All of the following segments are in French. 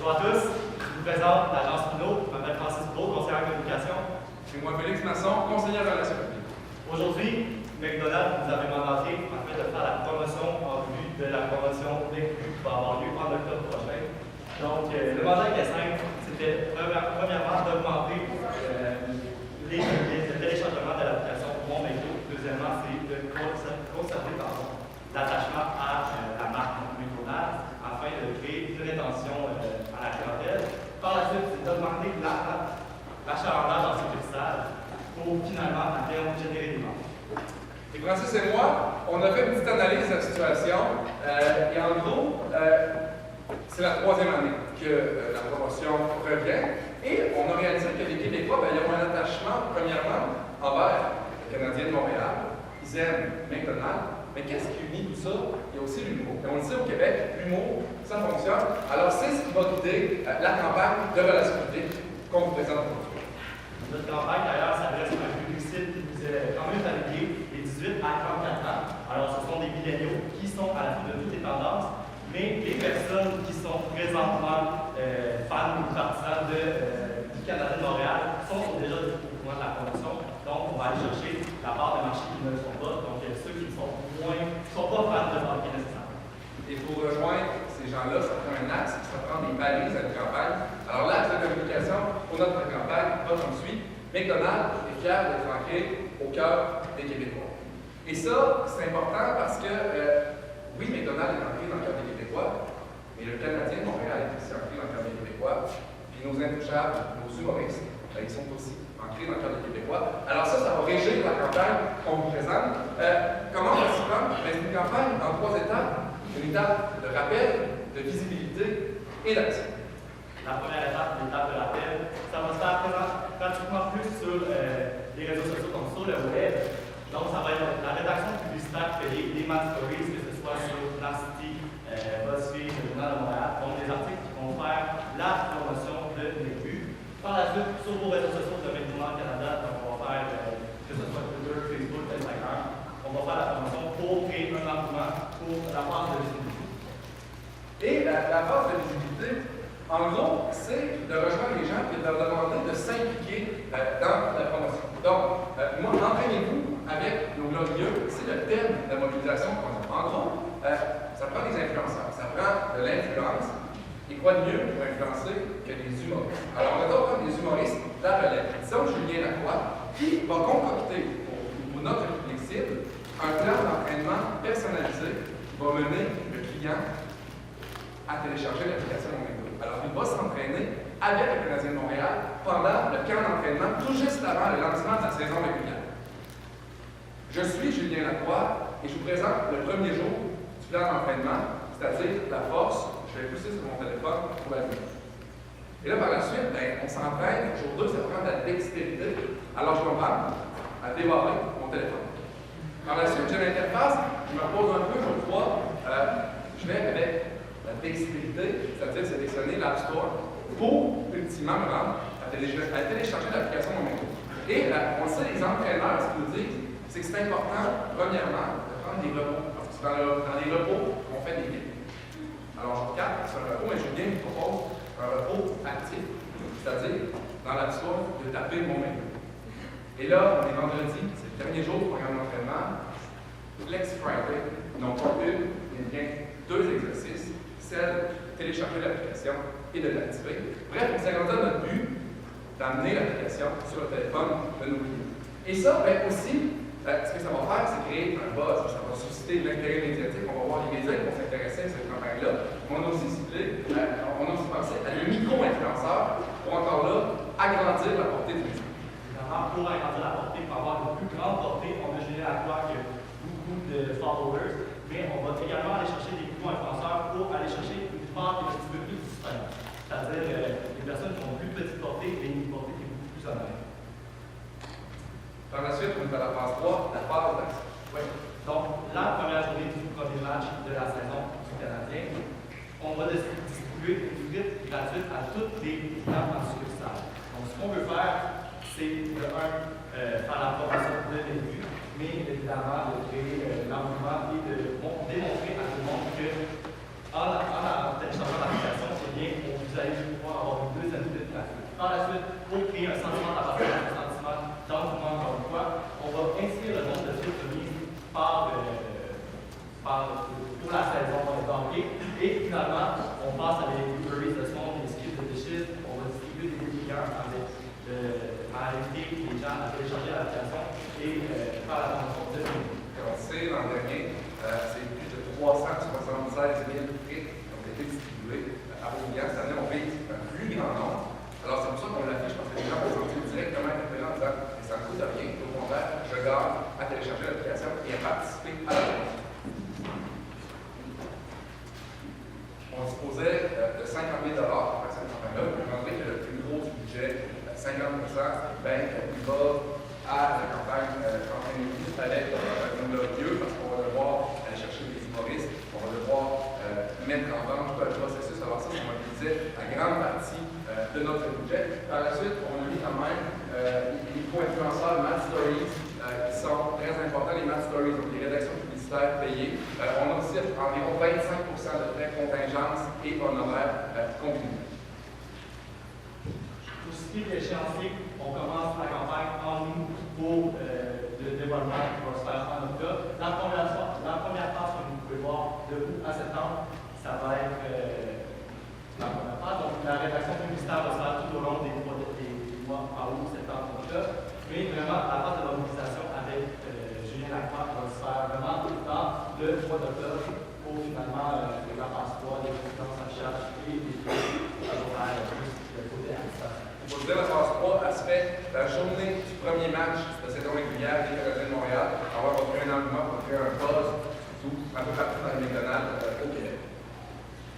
Bonjour à tous, je vous présente l'agence Pinot, je m'appelle Francis Beau, conseiller en communication. Et moi, Félix Masson, conseiller en relations publiques. Aujourd'hui, McDonald's nous avait mandaté en fait, de faire la promotion en vue de la promotion vécue qui va avoir lieu en octobre prochain. Donc, le mandat était simple, c'était premièrement d'augmenter le téléchargement de l'application Mon McDo. Deuxièmement, c'est de conserver l'attachement à la marque McDonald's afin de créer une rétention à la clientèle. Par la suite, c'est d'augmenter l'achalandage en succursale pour finalement, à terme, générer des ventes. Et Francis et moi, on a fait une petite analyse de la situation. Et en gros, c'est la troisième année que la promotion revient. Et on a réalisé que les Québécois, ils ont un attachement, premièrement, envers le Canadien de Montréal. Ils aiment McDonald's. Mais qu'est-ce qui unit tout ça? Il y a aussi l'humour. Et on le sait au Québec, l'humour, ça fonctionne. Alors, c'est ce qui va guider la campagne de relations publiques qu'on vous présente aujourd'hui. Notre campagne, d'ailleurs, s'adresse à un public cible qui nous est quand même familier, les 18 à 34 ans. Alors, ce sont des milléniaux qui sont à la fin de toutes les tendances, mais les personnes qui sont présentement fans ou partisans du Canada de Montréal sont déjà au courant de la promotion. Donc, on va aller chercher la part de marché qui ne le sont pas, donc ceux qui ne sont pas fans de hockey nécessairement. Et pour rejoindre ces gens-là, ça prend un axe, ça prend des balises à une campagne. Alors, l'axe de communication pour notre campagne va comme suit. McDonald's est fier d'être ancré au cœur des Québécois. Et ça, c'est important parce que, oui, McDonald's est ancré dans le cœur des Québécois, mais le Canadien de Montréal est aussi ancré dans le cœur des Québécois. Puis nos intouchables, nos humoristes, ils sont aussi ancrés dans le cœur des Québécois. Alors ça va régir la campagne qu'on vous présente. Comment on va s'y prendre? C'est une campagne en 3 étapes. Une étape de rappel, de visibilité et d'action. La première étape, l'étape de rappel, ça va se faire pratiquement plus sur les réseaux sociaux comme sur le web. Donc, ça va être la rédaction publicitaire qui fait les Mad Stories, que ce soit sur Narcity, BuzzFeed, le Journal de Montréal. Donc, des articles qui vont faire la promotion de McDo. Par la suite, sur vos réseaux sociaux de McDonald's Canada, donc on va faire, que ce soit Twitter, Facebook, Instagram, on va faire la promotion pour créer un engouement pour la phase de visibilité. Et la phase de visibilité, en gros, c'est de rejoindre les gens et de leur demander de s'impliquer dans la promotion. Donc, moi, entraînez-vous avec nos glorieux, c'est le thème de la mobilisation qu'on a. En gros, ça prend des influenceurs, ça prend de l'influence. Et quoi de mieux pour influencer que des humoristes? Alors, on va donc prendre des humoristes de la relève. Disons Julien Lacroix, qui va concocter pour notre public cible un plan d'entraînement personnalisé qui va mener le client à télécharger l'application Mon McDo. Alors, il va s'entraîner avec le Canadien de Montréal pendant le camp d'entraînement, tout juste avant le lancement de la saison régulière. Je suis Julien Lacroix et je vous présente le premier jour du plan d'entraînement, c'est-à-dire la force. Je vais pousser sur mon téléphone pour la vue. Et là, par la suite, on s'entraîne. Jour 2, ça prend de la dextérité. Alors, je m'apprends à démarrer mon téléphone. Par la suite, j'ai l'interface, je me repose un peu, jour 3, je vais avec la dextérité, c'est-à-dire sélectionner l'App Store pour ultimement me rendre à télécharger l'application Mon McDo. Et on le sait, les entraîneurs, ce qu'ils nous disent, c'est que c'est important, premièrement, de prendre des repos. Parce que c'est dans les repos qu'on fait des gains. Alors, jour 4, c'est un repos, mais Julien vous propose un repos actif, c'est-à-dire, dans l'App Store, de taper Mon McDo. Et là, on est vendredi, c'est le dernier jour du programme d'entraînement, Flex Friday, non pas une, mais bien 2 exercices, celle de télécharger l'application et de l'activer. Bref, on s'agrandit à notre but d'amener l'application sur le téléphone de nos clients. Et ça, aussi, ce que ça va faire, c'est créer un buzz, ça va susciter de l'intérêt médiatique, on va voir les médias qui vont s'intéresser à cette campagne-là. On a aussi ciblé, on a aussi pensé à des micro-influenceurs pour encore là agrandir la portée du média. Pour agrandir la portée, pour avoir une plus grande portée, on a généré à quoi que beaucoup de followers, mais on va également aller chercher des micro-influenceurs pour aller chercher une part qui est un petit peu plus distincte. C'est-à-dire des personnes qui ont plus petite portée et une portée qui est beaucoup plus honnête. Par la suite, on est à la phase 3, la phase d'action. Oui. Donc, la première journée du premier match de la saison du Canadien, on va distribuer une visite gratuite à toutes les clients en succursale. Donc, ce qu'on veut faire, c'est de faire la promotion de début, mais évidemment de créer l'engouement et de démontrer à tout le monde que en téléchargeant l'application, c'est bien, vous allez finalement, on passe à les Uber Eats de ce monde, les skips de Dishes, on va distribuer des clients avec à inviter les gens à télécharger l'application et faire la promotion de nous. On sait, l'an dernier, c'est plus de 376 000 frites qui ont été distribués à vos clients. Cette année, on vise un plus grand nombre. Alors, c'est pour ça qu'on l'affiche, parce que les gens vont se sentir directement interpellés en disant « ça ne coûte rien, au contraire, je gagne à télécharger l'application et à participer à la promotion. » On disposait de 50 000 pour faire cette campagne-là. Vous comprendrez que le plus gros du budget, 50 ben, il va à la campagne Campagne Unis avec un Dieu, parce qu'on va devoir aller chercher des humoristes, on va devoir mettre en vente tout le processus. Alors ça mobilisait la grande partie de notre budget. Par la suite, on a mis quand même les co-influenceurs Mad Stories qui sont très importants, les Mad Stories, donc les rédactions publicitaires payées. On a aussi environ 25 de frais contingence et honoraires combinés. Pour ce qui est de l'échéancier, on commence la campagne en ligne pour le développement qui va se faire en octobre. La première phase, comme vous pouvez voir, de août à septembre, ça va être la première phase. Donc, la rédaction publicitaire va se faire tout au long des mois en août, septembre, octobre. Mais vraiment, la phase de mobilisation avec Julien Lacroix va se faire vraiment dans le mois d'octobre pour finalement la phase 3, les conférences affichages et les horaires plus le côté administratif. Pour vous dire, la phase 3, elle se fait la journée du premier match de saison régulière des Canadiens de Montréal. On va créer un engouement, on va créer un buzz, surtout un peu partout dans les McDonald's au Québec.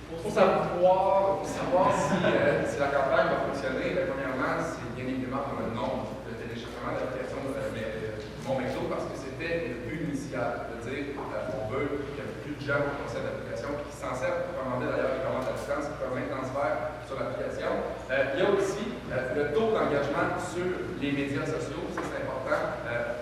Pour savoir si la campagne va fonctionner, premièrement, c'est bien évidemment comme le nombre de téléchargements de l'application de Mon McDo, parce que c'était le but initial, de dire on veut qu'il y ait plus de gens qui possèdent l'application, qui s'en servent pour commander d'ailleurs les commandes à distance, qui peuvent maintenant se faire sur l'application. Il y a aussi le taux d'engagement sur les médias sociaux, ça c'est important.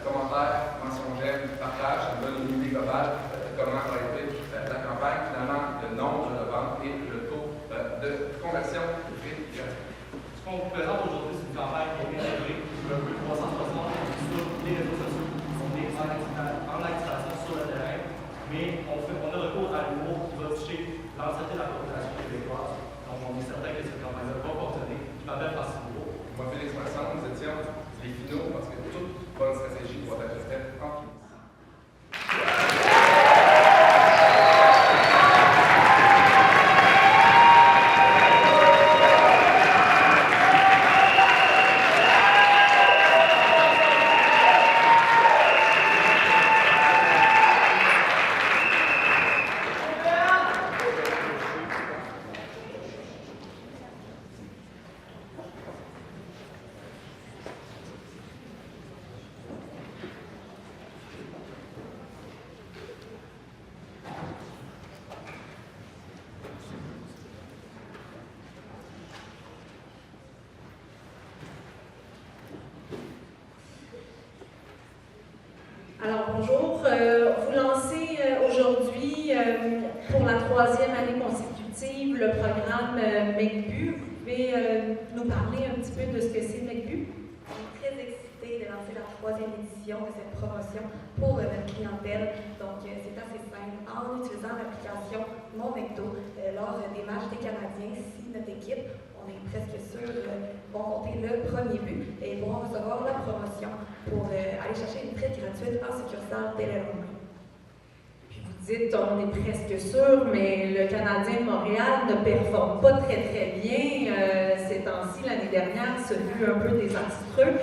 Commentaires, mentions j'aime, partage, ça me donne une idée globale de comment a été la campagne, finalement le nombre de ventes et le taux de conversion de frites gratuites. Ce qu'on vous présente aujourd'hui, c'est une campagne qui est intégrée un peu 360 sur les réseaux sociaux. On est en activation sur le terrain, mais on a recours à l'humour qui va toucher l'entièreté de la population québécoise. Donc on est certain que cette campagne-là va fonctionner. Je m'appelle Francis Bourreau. Moi, Félix Masson, nous étions les finaux parce que toute bonne stratégie doit être faite en finale. Alors bonjour, vous lancez aujourd'hui pour la 3e année consécutive le programme McBu. Vous pouvez nous parler un petit peu de ce que c'est McBu? On est très excités de lancer la 3e édition de cette promotion pour notre clientèle. Donc c'est assez simple. En utilisant l'application Mon McDo lors des matchs des Canadiens, si notre équipe, on est presque sûr, vont compter le premier but et vont recevoir la promotion pour aller chercher une frite gratuite en succursale dès le lendemain. Puis vous dites, on est presque sûr, mais le Canadien de Montréal ne performe pas très bien. Ces temps-ci, l'année dernière, ce fut un peu désastreux.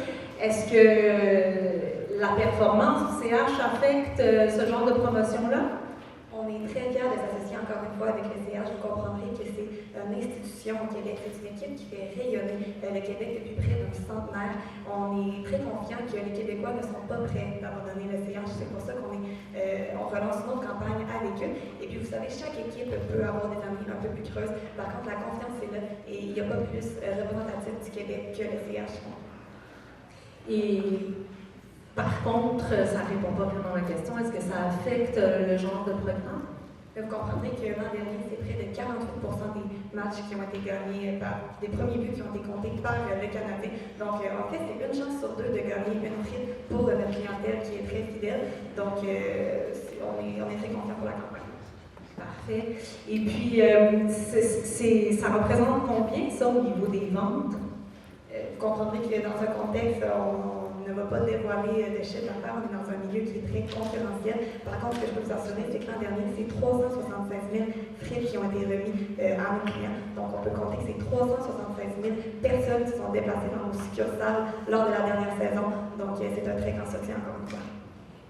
Est-ce que la performance du CH affecte ce genre de promotion-là? On est très fiers de s'associer encore une fois avec le CH. Vous comprendrez que c'est une institution au Québec. C'est une équipe qui fait rayonner le Québec depuis près d'un centenaire. On est très confiants que les Québécois ne sont pas prêts d'abandonner le CH. C'est pour ça qu'on relance une autre campagne avec eux. Et puis vous savez, chaque équipe peut avoir des amis un peu plus creuses. Par contre, la confiance est là et il n'y a pas plus représentatif du Québec que le CH. Et par contre, ça ne répond pas vraiment à la question. Est-ce que ça affecte le genre de programme? Vous comprendrez que l'an dernier, c'est près de 48% des matchs qui ont été gagnés, des premiers buts qui ont été comptés par le Canadien. Donc, en fait, c'est une chance sur deux de gagner une frite pour notre clientèle qui est très fidèle. Donc, on est très confiants pour la campagne. Parfait. Parfait. Et puis, ça représente combien, ça, au niveau des ventes? Vous comprendrez que dans ce contexte, on ne va pas dévoiler de chiffre d'affaires. On est dans un milieu qui est très concurrentiel. Par contre, ce que je peux vous assurer, c'est que l'an dernier, c'est 376 000 frites qui ont été remis à nos clients. Donc, on peut compter que c'est 376 000 personnes qui sont déplacées dans nos succursales lors de la dernière saison. Donc, c'est un très grand succès, encore une fois.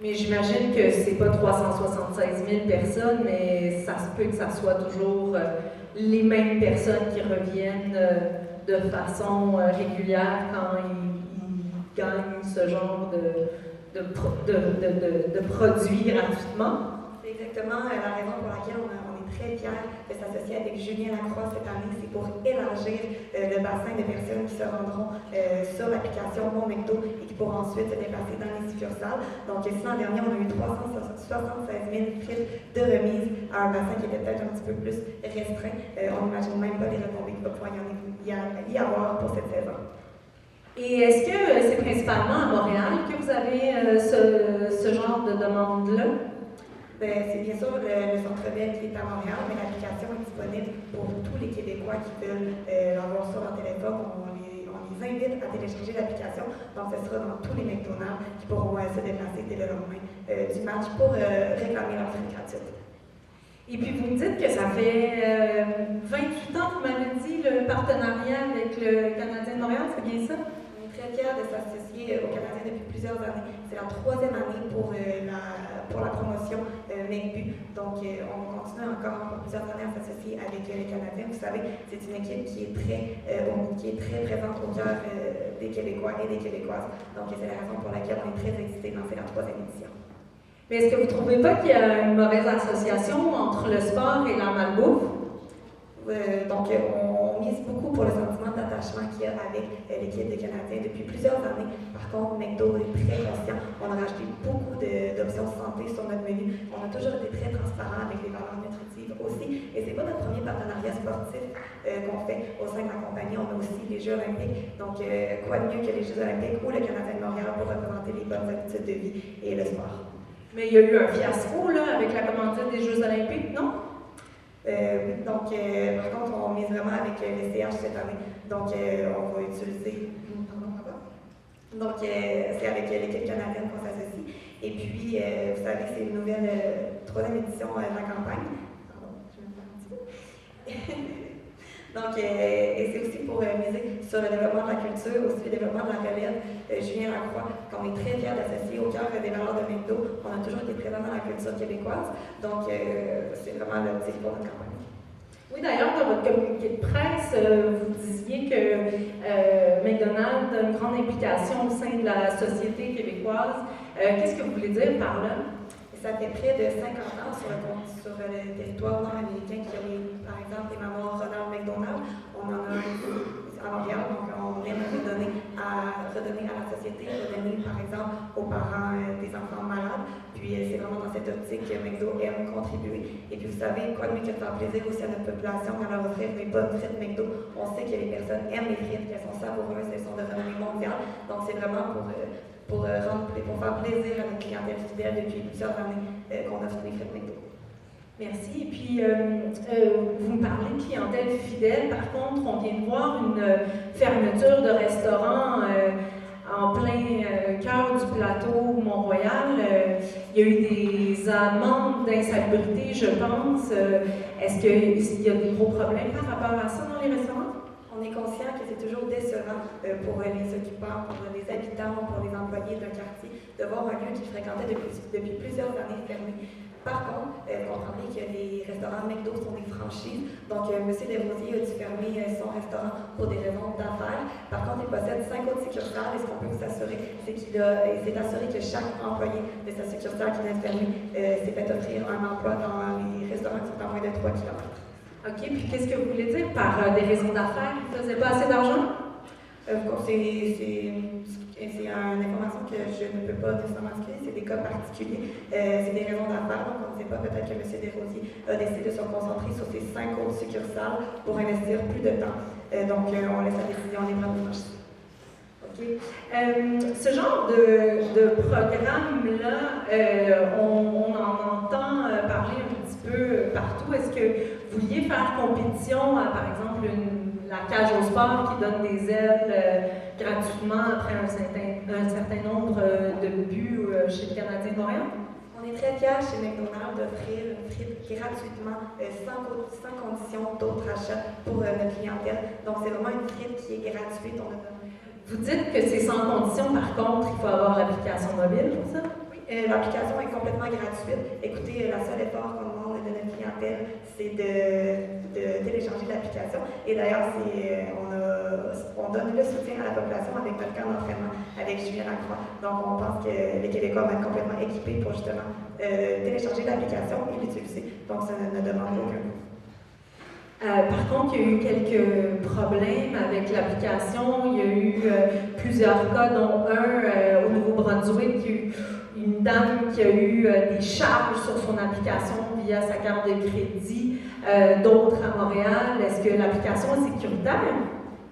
Mais j'imagine que c'est pas 376 000 personnes, mais ça se peut que ça soit toujours les mêmes personnes qui reviennent de façon régulière quand ils gagnent ce genre de produits gratuitement. C'est exactement la raison pour laquelle on est très fiers de s'associer avec Julien Lacroix cette année. C'est pour élargir le bassin de personnes qui se rendront sur l'application Mon McDo et qui pourront ensuite se déplacer dans les succursales. Donc, l'an dernier, on a eu 376 000 frites de remise à un bassin qui était peut-être un petit peu plus restreint. On n'imagine même pas les retombées qu'il va pouvoir y avoir pour cette saison. Et est-ce que c'est principalement à Montréal que vous avez ce genre de demande-là? C'est bien sûr le Centre Bell qui est à Montréal, mais l'application est disponible pour tous les Québécois qui veulent l'avoir sur leur téléphone. On les invite à télécharger l'application. Donc, ce sera dans tous les McDonald's qui pourront se déplacer dès le lendemain du match pour réclamer leur frite gratuite. Et puis, vous me dites que ça fait 28 ans, vous m'avez dit, le partenariat avec le Canadien de Montréal, c'est bien ça? On est très fiers de s'associer au Canadien depuis plusieurs années. C'est la 3e année pour la promotion McBu. Donc, on continue encore pour plusieurs années à s'associer avec les Canadiens. Vous savez, c'est une équipe qui est très présente au cœur des Québécois et des Québécoises. Donc, c'est la raison pour laquelle on est très excités d'en faire la 3e édition. Mais est-ce que vous ne trouvez pas qu'il y a une mauvaise association entre le sport et la malbouffe? Donc, on mise beaucoup pour le sentiment d'attachement qu'il y a avec l'équipe des Canadiens depuis plusieurs années. Par contre, McDo est très conscient. On a rajouté beaucoup d'options santé sur notre menu. On a toujours été très transparent avec les valeurs nutritives aussi. Et ce n'est pas notre premier partenariat sportif qu'on fait au sein de la compagnie. On a aussi les Jeux olympiques. Donc, quoi de mieux que les Jeux olympiques ou le Canadien de Montréal pour représenter les bonnes habitudes de vie et le sport. Mais il y a eu un fiasco là, avec la commandite des Jeux olympiques, non? Par contre, on mise vraiment avec les CH cette année. Donc, on va utiliser. Donc, c'est avec l'équipe canadienne qu'on s'associe. Et puis, vous savez, c'est une nouvelle 3e édition de la campagne. Pardon, je vais me faire un petit peu. Donc, et c'est aussi pour miser sur le développement de la culture, aussi le développement de la relève. Julien Lacroix, qu'on est très fiers d'associer au cœur des valeurs de McDo. On a toujours été présents dans la culture québécoise. Donc, c'est vraiment l'objectif pour notre campagne. Oui, d'ailleurs, dans votre communiqué de presse, vous disiez que McDonald's a une grande implication au sein de la société québécoise. Qu'est-ce que vous voulez dire par là? Ça fait près de 50 ans sur le territoire nord-américain qu'il y a eu, par exemple, les mamans Ronald McDonald. On en a à Montréal, donc on aime redonner à la société, redonner, par exemple, aux parents des enfants malades. Puis c'est vraiment dans cette optique que McDo aime contribuer. Et puis vous savez, quoi de mieux que de faire plaisir aussi à notre population qu'à leur offrir des bonnes frites McDo. On sait que les personnes aiment les frites, qu'elles sont savoureuses, elles sont de renommée mondiale. Donc c'est vraiment pour faire plaisir à notre clientèle fidèle depuis plusieurs années qu'on offre des frites McDo. Merci. Et puis, vous me parlez de clientèle fidèle. Par contre, on vient de voir une fermeture de restaurant en plein cœur du plateau Mont-Royal. Il y a eu des amendes d'insalubrité, je pense. Est-ce qu'il y a des gros problèmes par rapport à ça dans les restaurants? On est conscient que c'est toujours décevant pour les occupants, pour les habitants, pour les employés d'un quartier, de voir un lieu qui fréquentait depuis plusieurs années fermé. Par contre, vous comprendrez que les restaurants McDo sont des franchises. Donc, M. Desrosiers a dû fermer son restaurant pour des raisons d'affaires. Par contre, il possède 5 autres succursales. Et ce qu'on peut vous assurer, c'est qu'il s'est assuré que chaque employé de sa succursale qui vient de fermer s'est fait offrir un emploi dans les restaurants qui sont à moins de 3 km. OK. Puis, qu'est-ce que vous voulez dire par des raisons d'affaires? Ils ne faisaient pas assez d'argent? C'est une information que je ne peux pas nécessairement discuter, c'est des cas particuliers, c'est des raisons d'affaires, donc on ne sait pas, peut-être que M. Desrosiers a décidé de se concentrer sur ses 5 autres succursales pour investir plus de temps. Donc on laisse la décision libre à marché. OK. Ce genre de programme-là, on en entend parler un petit peu partout. Est-ce que vous vouliez faire compétition à, par exemple, la cage au sport qui donne des ailes gratuitement après un certain nombre de buts chez le Canadien de Montréal? On est très fiers chez McDonald's d'offrir une frite gratuitement, sans condition d'autres achats pour notre clientèle. Donc, c'est vraiment une frite qui est gratuite. Vous dites que c'est sans condition, par contre, il faut avoir l'application mobile pour ça? L'application est complètement gratuite. Écoutez, la seule effort qu'on demande de notre clientèle, c'est de télécharger l'application. Et d'ailleurs, on donne le soutien à la population avec notre camp d'entraînement avec Julien Lacroix. Donc, on pense que les Québécois vont être complètement équipés pour justement télécharger l'application et l'utiliser. Donc, ça ne demande aucun coût. Par contre, il y a eu quelques problèmes avec l'application. Il y a eu plusieurs cas, dont un au Nouveau-Brunswick. Il y a eu une dame qui a eu des charges sur son application via sa carte de crédit, d'autres à Montréal. Est-ce que l'application est sécuritaire?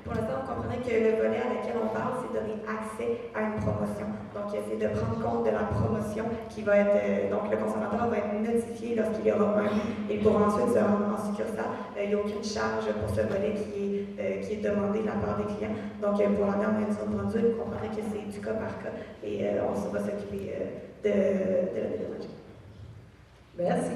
Pour l'instant, vous comprenez que le volet à laquelle on parle, c'est donner accès à une promotion. Donc, c'est de prendre compte de la promotion qui va être... donc, le consommateur va être notifié lorsqu'il y aura un but et pour ensuite se rendre en succursale. Il n'y a aucune charge pour ce volet qui est demandé de la part des clients. Donc, pour la dame de Nouveau-Brunswick, vous comprenez que c'est du cas par cas et on va s'occuper de la dédommagement. Merci.